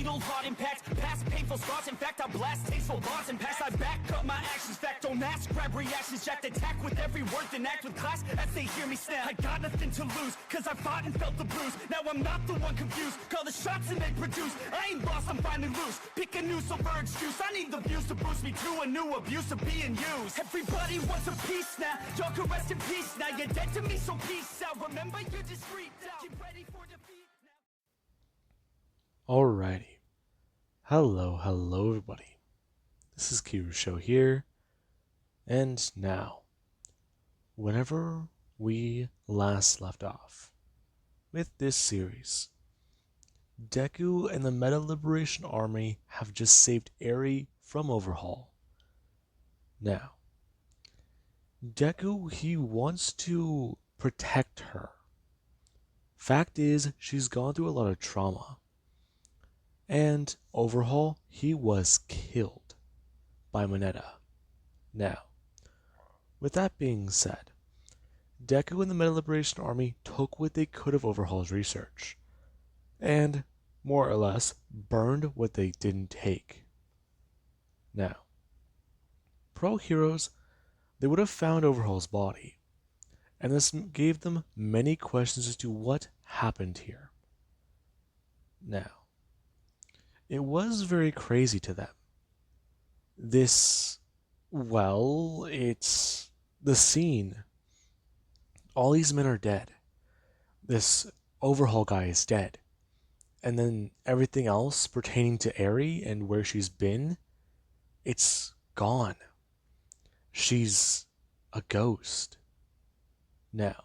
fatal heart impacts, past painful scars. In fact, I blast tasteful bars and pass. I back up my actions, fact don't ask, grab reactions, jacked attack with every word, then act with class as they hear me snap. I got nothing to lose, cause I fought and felt the bruise. Now I'm not the one confused, call the shots and they produce. I ain't lost, I'm finally loose. Pick a new silver excuse, I need the views to boost me to a new abuse of being used. Everybody wants a piece now, y'all can rest in peace now. You're dead to me, so peace out. Remember, you're discreet now. Get ready for defeat now. Alrighty. Hello everybody. This is Kirusho here, and now, whenever we last left off with this series, Deku and the Meta Liberation Army have just saved Eri from overhaul. Now, Deku, he wants to protect her. Fact is, she's gone through a lot of trauma. And overhaul, he was killed by Moneta. Now, with that being said, Deku and the Meta Liberation Army took what they could of Overhaul's research, and, more or less, burned what they didn't take. Now, pro heroes, they would have found Overhaul's body, and this gave them many questions as to what happened here. Now, it was very crazy to them. It's the scene. All these men are dead. This Overhaul guy is dead. And then everything else pertaining to Eri and where she's been, it's gone. She's a ghost. Now,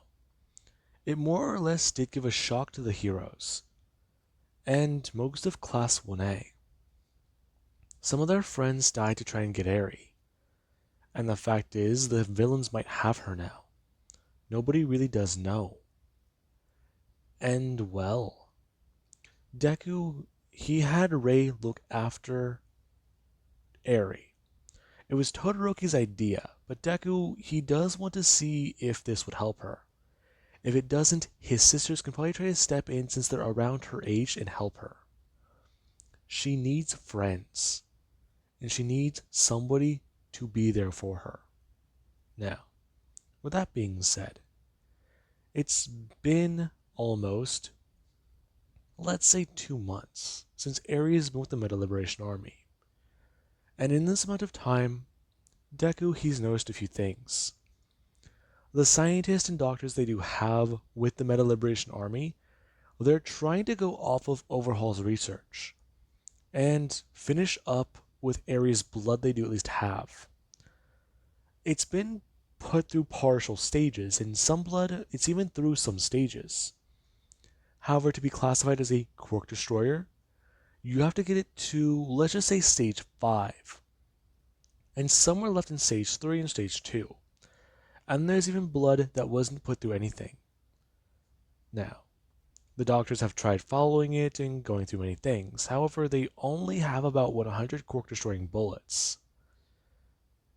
it more or less did give a shock to the heroes, and most of Class 1A. Some of their friends died to try and get Eri, and the fact is the villains might have her now. Nobody really does know. And well, Deku, he had Rei look after Eri. It was Todoroki's idea, but Deku, he does want to see if this would help her. If it doesn't, his sisters can probably try to step in since they're around her age and help her. She needs friends, and she needs somebody to be there for her. Now, with that being said, it's been almost, let's say, 2 months since Eri has been with the Meta Liberation Army. And in this amount of time, Deku, he's noticed a few things. The scientists and doctors they do have with the Meta Liberation Army, they're trying to go off of Overhaul's research and finish up with Eri's blood they do at least have. It's been put through partial stages, and some blood, it's even through some stages. However, to be classified as a Quirk Destroyer, you have to get it to, let's just say, stage 5. And some were left in stage 3 and stage 2. And there's even blood that wasn't put through anything. Now, the doctors have tried following it and going through many things. However, they only have about 100 Quirk-destroying bullets.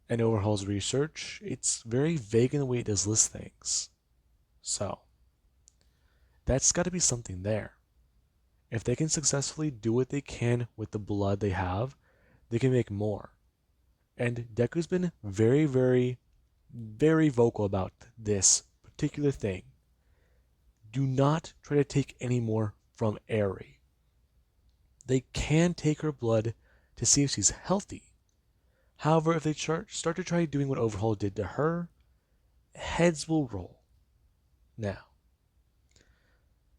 And Overhaul's research, it's very vague in the way it does list things. So, that's got to be something there. If they can successfully do what they can with the blood they have, they can make more. And Deku's been very, very vocal about this particular thing. Do not try to take any more from Eri. They can take her blood to see if she's healthy. However, if they start to try doing what Overhaul did to her, heads will roll. Now,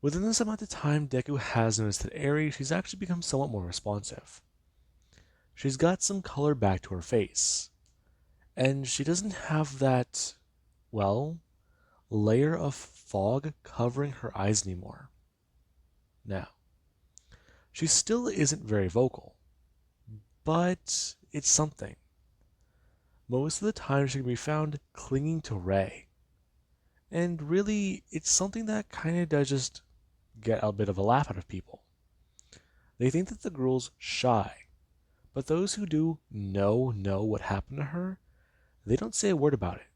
within this amount of time, Deku has noticed that Eri, she's actually become somewhat more responsive. She's got some color back to her face. And she doesn't have that, layer of fog covering her eyes anymore. Now, she still isn't very vocal, but it's something. Most of the time she can be found clinging to Rei. And really, it's something that kind of does just get a bit of a laugh out of people. They think that the girl's shy, but those who do know what happened to her, they don't say a word about it.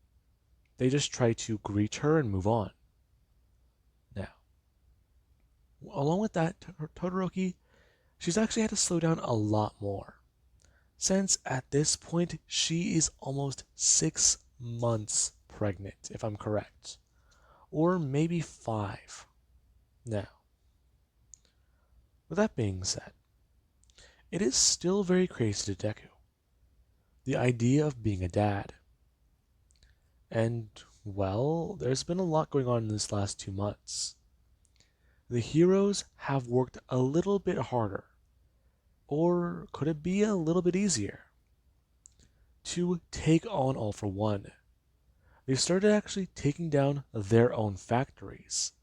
They just try to greet her and move on. Now, along with that, Todoroki, she's actually had to slow down a lot more, since at this point she is almost 6 months pregnant, if I'm correct, or maybe 5. Now, with that being said, it is still very crazy to Deku, the idea of being a dad. And, well, there's been a lot going on in this last 2 months. The heroes have worked a little bit harder, or could it be a little bit easier, to take on All for One. They started actually taking down their own factories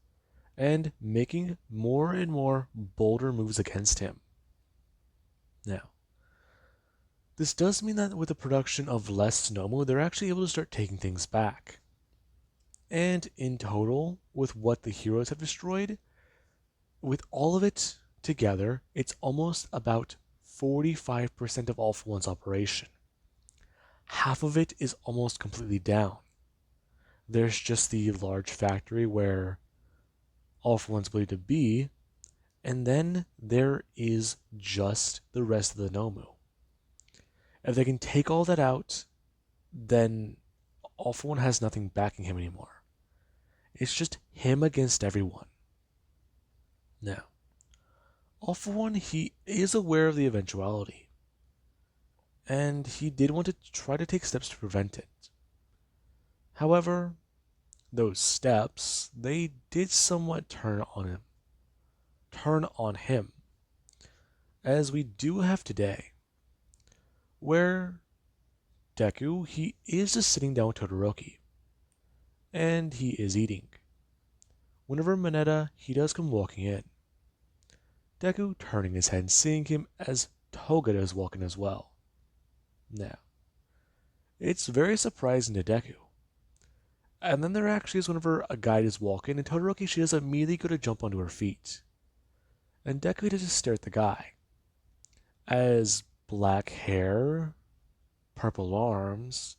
and making more and more bolder moves against him. Now, this does mean that with the production of less Nomu, they're actually able to start taking things back. And in total, with what the heroes have destroyed, with all of it together, it's almost about 45% of All for One's operation. Half of it is almost completely down. There's just the large factory where All for One's believed to be, and then there is just the rest of the Nomu. If they can take all that out, then All for One has nothing backing him anymore. It's just him against everyone. Now, All for One, he is aware of the eventuality, and he did want to try to take steps to prevent it. However, those steps, they did somewhat turn on him, as we do have today, where Deku, he is just sitting down with Todoroki, and he is eating. Whenever Mineta, he does come walking in, Deku turning his head and seeing him as Togeda is walking as well. Now, it's very surprising to Deku. And then there actually is whenever a guide is walking, and Todoroki, she does immediately go to jump onto her feet. And Deku does just stare at the guy, as black hair, purple arms,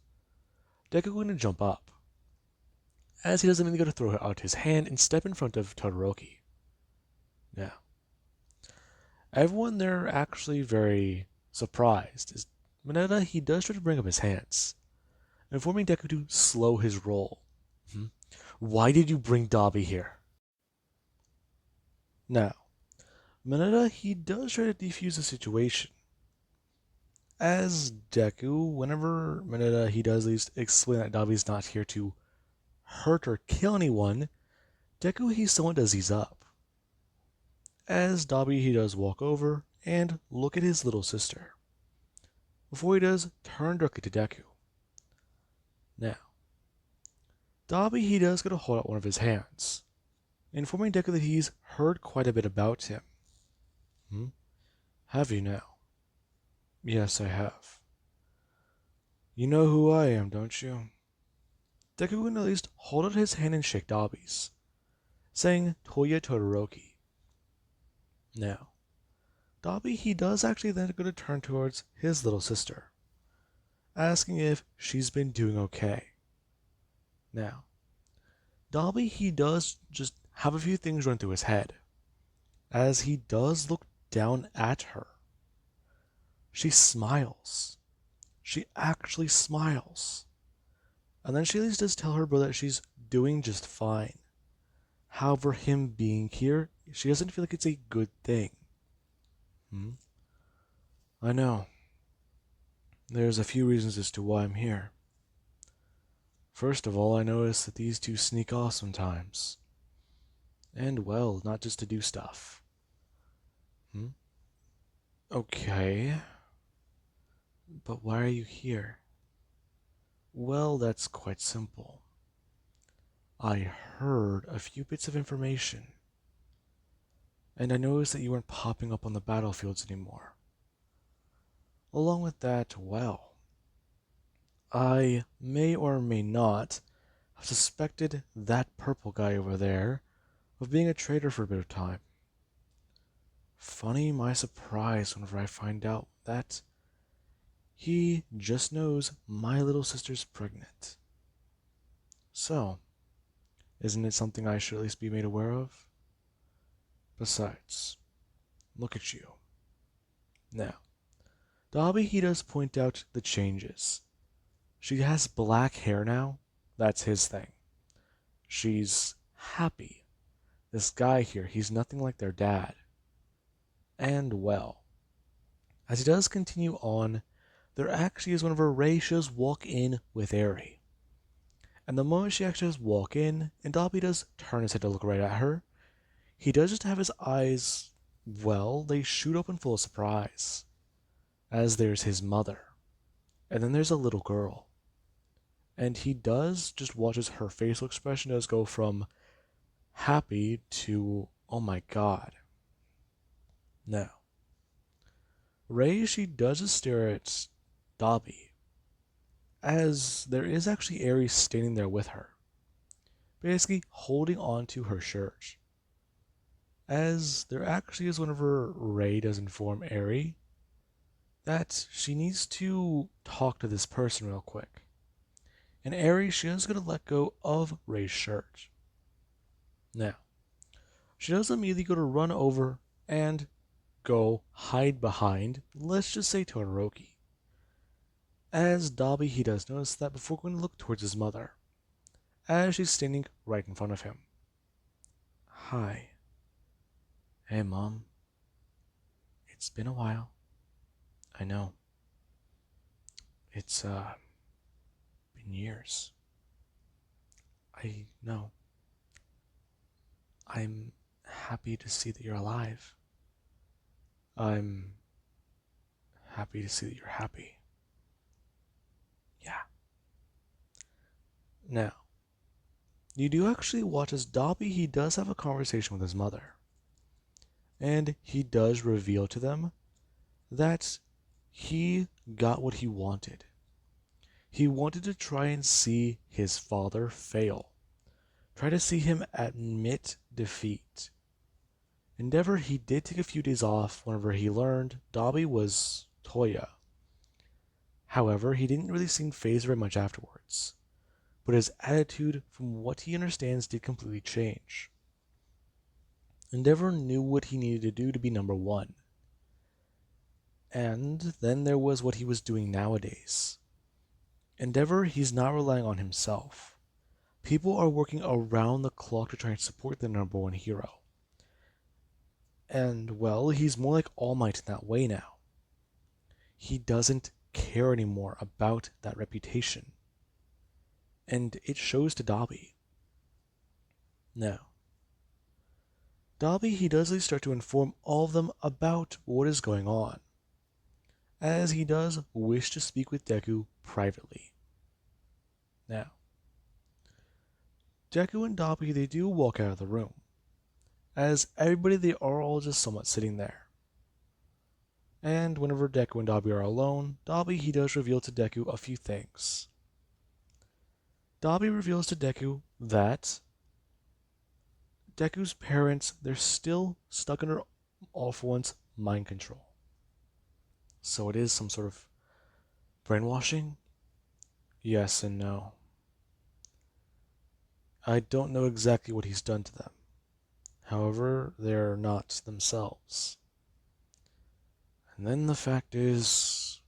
Deku going to jump up, as he doesn't even go to throw out his hand and step in front of Todoroki. Now, everyone there actually very surprised, as Mineta, he does try to bring up his hands, informing Deku to slow his roll. Why did you bring Dabi here? Now, Mineta, he does try to defuse the situation, as Deku, whenever Mineta, he does at least explain that Dabi's not here to hurt or kill anyone, Deku, he somewhat does ease up. As Dabi, he does walk over and look at his little sister, before he does turn directly to Deku. Now, Dabi, he does go to hold out one of his hands, informing Deku that he's heard quite a bit about him. Have you now? Yes, I have. You know who I am, don't you? Deku can at least hold out his hand and shake Dabi's, saying Toya Todoroki. Now, Dabi, he does actually then go to turn towards his little sister, asking if she's been doing okay. Now, Dabi, he does just have a few things run through his head, as he does look down at her. She smiles. She actually smiles. And then she at least does tell her brother that she's doing just fine. However, him being here, she doesn't feel like it's a good thing. I know. There's a few reasons as to why I'm here. First of all, I noticed that these two sneak off sometimes. And, well, not just to do stuff. Okay. But why are you here? Well, that's quite simple. I heard a few bits of information, and I noticed that you weren't popping up on the battlefields anymore. Along with that, well, I may or may not have suspected that purple guy over there of being a traitor for a bit of time. Funny my surprise whenever I find out that he just knows my little sister's pregnant. So, isn't it something I should at least be made aware of? Besides, look at you. Now, Dobby, he does point out the changes. She has black hair now. That's his thing. She's happy. This guy here, he's nothing like their dad. And well, as he does continue on, there actually is one of her Ray shows walk in with Aerie. And the moment she actually does walk in, and Dobby does turn his head to look right at her, he does just have his eyes, well, they shoot open full of surprise. As there's his mother. And then there's a little girl. And he does just watches her facial expression does go from happy to, oh my god. Now, Ray, she does just stare at Dobby, as there is actually Aries standing there with her, basically holding on to her shirt. As there actually is whenever Ray does inform Aerie that she needs to talk to this person real quick. And Aerie, she is going to let go of Ray's shirt. Now, she does immediately go to run over and go hide behind, let's just say Todoroki. As Dobby, he does notice that before going to look towards his mother, as she's standing right in front of him. Hi. Hey, Mom. It's been a while. I know. It's, been years. I know. I'm happy to see that you're alive. I'm happy to see that you're happy. Yeah. Now, you do actually watch as Dobby, he does have a conversation with his mother. And he does reveal to them that he got what he wanted. He wanted to try and see his father fail. Try to see him admit defeat. Endeavor, he did take a few days off whenever he learned Dobby was Toya. However, he didn't really seem phased very much afterwards. But his attitude, from what he understands, did completely change. Endeavor knew what he needed to do to be number one. And then there was what he was doing nowadays. Endeavor, he's not relying on himself. People are working around the clock to try and support the number one hero. And, well, he's more like All Might in that way now. He doesn't care anymore about that reputation. And it shows to Dobby. Now, Dobby, he does start to inform all of them about what is going on, as he does wish to speak with Deku privately. Now, Deku and Dobby, they do walk out of the room, as everybody, they are all just somewhat sitting there. And whenever Deku and Dobby are alone, Dobby, he does reveal to Deku a few things. Dobby reveals to Deku that Deku's parents, they're still stuck under All For One's mind control. So it is some sort of brainwashing? Yes and no. I don't know exactly what he's done to them. However, they're not themselves. And then the fact is,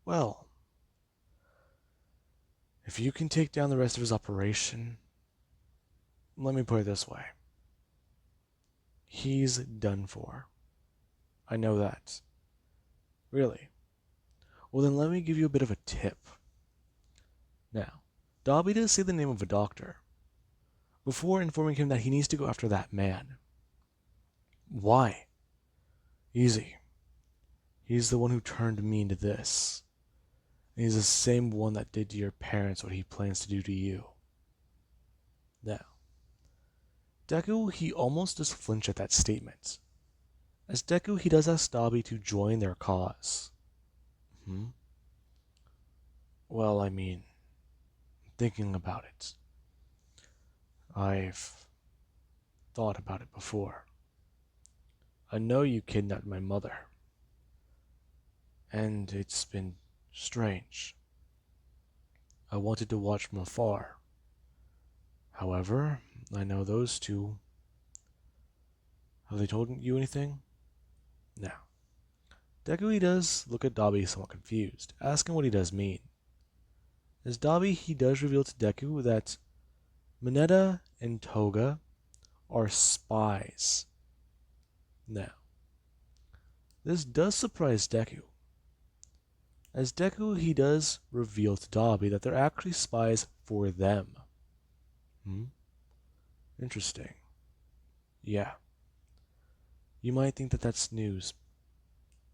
well, if you can take down the rest of his operation, let me put it this way. He's done for. I know that. Really? Well, then let me give you a bit of a tip. Now, Dobby does say the name of a doctor, before informing him that he needs to go after that man. Why? Easy. He's the one who turned me into this. And he's the same one that did to your parents what he plans to do to you. Now, Deku, he almost does flinch at that statement. As Deku, he does ask Dobby to join their cause. Well, I mean, thinking about it. I've thought about it before. I know you kidnapped my mother. And it's been strange. I wanted to watch from afar. However, I know those two. Have they told you anything? Now, Deku he does look at Dabi somewhat confused, asking what he does mean. As Dabi he does reveal to Deku that Mineta and Toga are spies. Now, this does surprise Deku, as Deku he does reveal to Dabi that they're actually spies for them. Interesting. Yeah, you might think that that's news,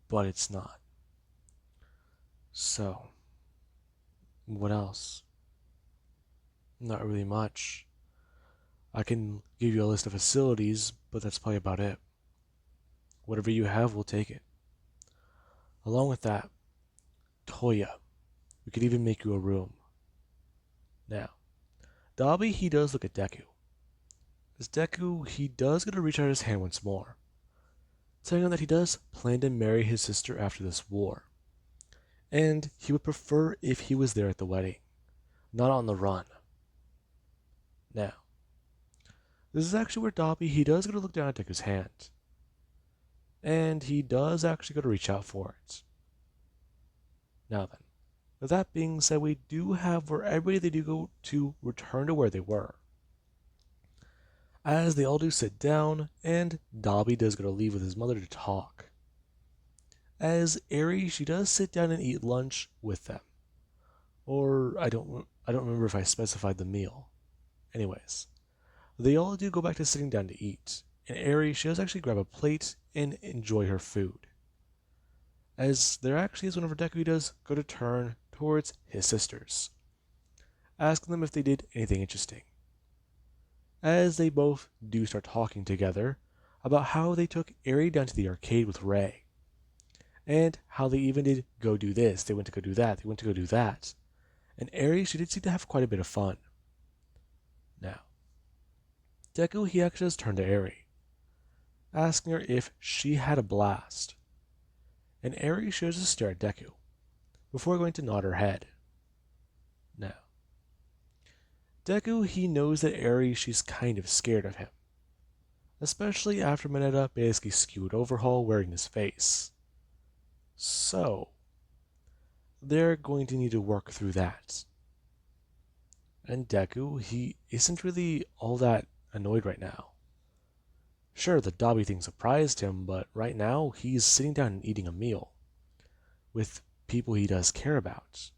but it's not. So, what else? Not really much. I can give you a list of facilities, but that's probably about it. Whatever you have, we'll take it. Along with that, Toya, we could even make you a room. Now, Dabi he does look at Deku. As Deku, he does get to reach out his hand once more, telling him that he does plan to marry his sister after this war, and he would prefer if he was there at the wedding, not on the run. Now, this is actually where Dabi he does get to look down at Deku's hand, and he does actually go to reach out for it. Now then, with that being said, we do have where everybody they do go to return to where they were. As they all do sit down, and Dabi does go to leave with his mother to talk. As Eri, she does sit down and eat lunch with them. Or I don't remember if I specified the meal. Anyways, they all do go back to sitting down to eat, and Eri, she does actually grab a plate and enjoy her food. As there actually is whenever Deku does go to turn towards his sisters, asking them if they did anything interesting. As they both do start talking together about how they took Eri down to the arcade with Ray, and how they even did go do this, they went to go do that, they went to go do that. And Eri, she did seem to have quite a bit of fun. Now, Deku, he actually does turn to Eri, asking her if she had a blast. And Eri shows a stare at Deku, before going to nod her head. Now, Deku, he knows that Eri, she's kind of scared of him, especially after Mineta basically skewed Overhaul wearing his face. So, they're going to need to work through that. And Deku, he isn't really all that annoyed right now. Sure, the Dabi thing surprised him, but right now he's sitting down and eating a meal with people he does care about.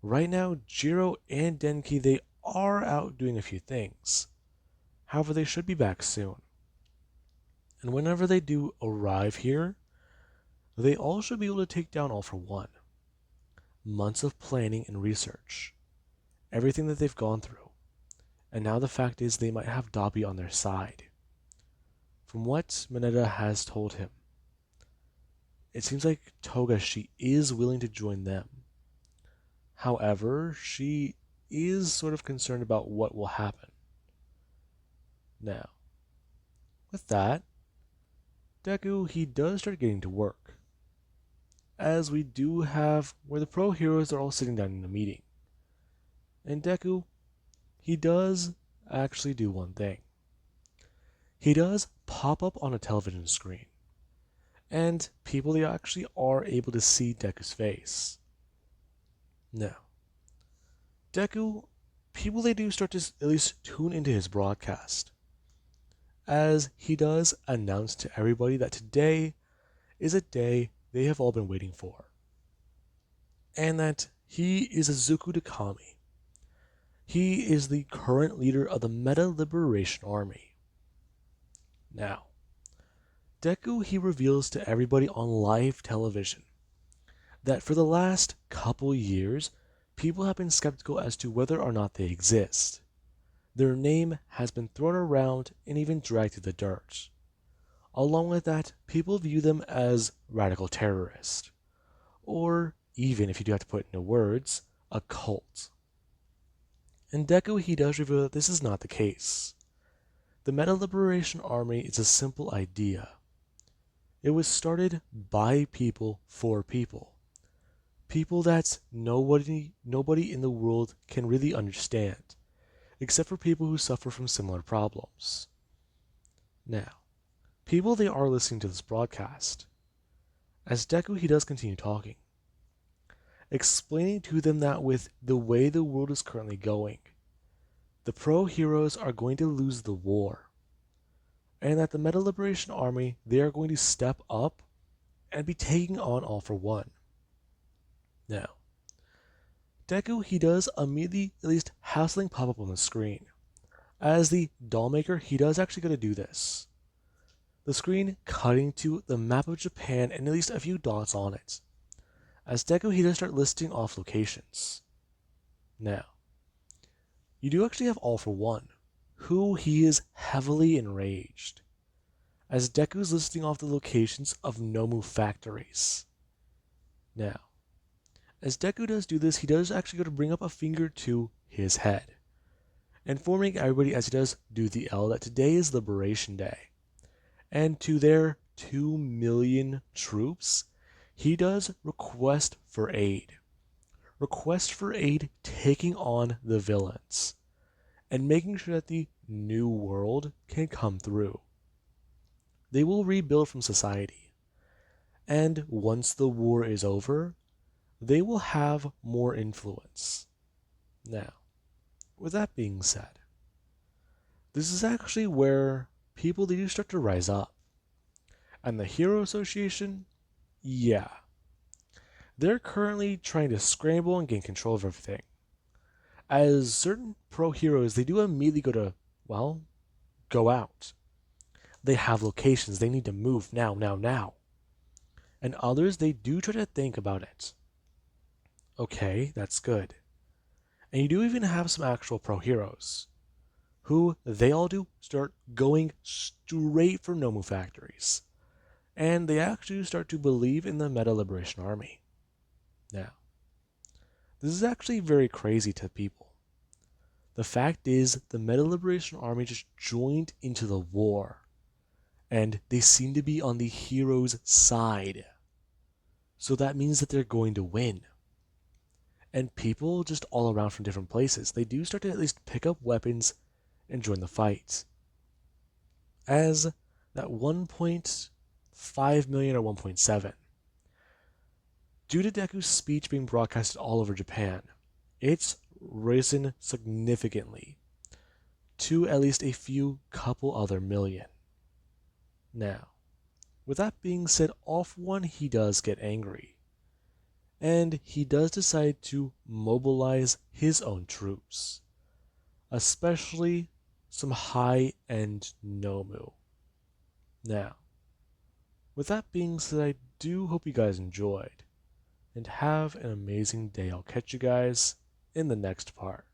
Right now, Jiro and Denki, they are out doing a few things. However, they should be back soon. And whenever they do arrive here, they all should be able to take down All for One. Months of planning and research. Everything that they've gone through. And now the fact is they might have Dabi on their side. From what Mineta has told him, it seems like Toga, she is willing to join them. However, she is sort of concerned about what will happen. Now, with that, Deku, he does start getting to work. As we do have where the pro heroes are all sitting down in a meeting. And Deku, he does actually do one thing. He does pop up on a television screen. And people, they actually are able to see Deku's face. Now, Deku, people, they do start to at least tune into his broadcast, as he does announce to everybody that today is a day they have all been waiting for, and that he is Izuku Takami. He is the current leader of the Meta Liberation Army. Now, Deku, he reveals to everybody on live television that for the last couple years, people have been skeptical as to whether or not they exist. Their name has been thrown around and even dragged through the dirt. Along with that, people view them as radical terrorists, or even, if you do have to put it into words, a cult. In Deku, he does reveal that this is not the case. The Meta Liberation Army is a simple idea. It was started by people for people. People that nobody in the world can really understand, except for people who suffer from similar problems. Now, people, they are listening to this broadcast, As Deku, he does continue talking, explaining to them that with the way the world is currently going, the pro heroes are going to lose the war, and that the Meta Liberation Army, they are going to step up and be taking on All for One. Now, Deku, he does immediately at least have something pop up on the screen. As the doll maker, he does actually go to do this. The screen cutting to the map of Japan and at least a few dots on it. As Deku, he does start listing off locations. Now, you do actually have All for One, who he is heavily enraged, as Deku's listing off the locations of Nomu factories. Now, as Deku does do this, he does actually go to bring up a finger to his head, informing everybody as he does do the L that today is Liberation Day. And to their 2 million troops, he does request for aid. Request for aid taking on the villains, and making sure that the new world can come through. They will rebuild from society, and once the war is over, they will have more influence. Now, with that being said, this is actually where people they do start to rise up. And the Hero Association, yeah. They're currently trying to scramble and gain control of everything. As certain pro heroes, they do immediately go to, well, go out. They have locations, they need to move now, now, now. And others, they do try to think about it. Okay, that's good. And you do even have some actual pro heroes, who they all do start going straight for Nomu factories. And they actually start to believe in the Meta Liberation Army. Now, this is actually very crazy to people. The fact is, the Meta Liberation Army just joined into the war, and they seem to be on the heroes' side. So that means that they're going to win. And people just all around from different places, they do start to at least pick up weapons and join the fight. As that 1.5 million or 1.7, due to Deku's speech being broadcasted all over Japan, it's risen significantly to at least a few couple other million. Now, with that being said, All for One, he does get angry, and he does decide to mobilize his own troops, especially some high-end Nomu. Now, with that being said, I do hope you guys enjoyed, and have an amazing day. I'll catch you guys in the next part.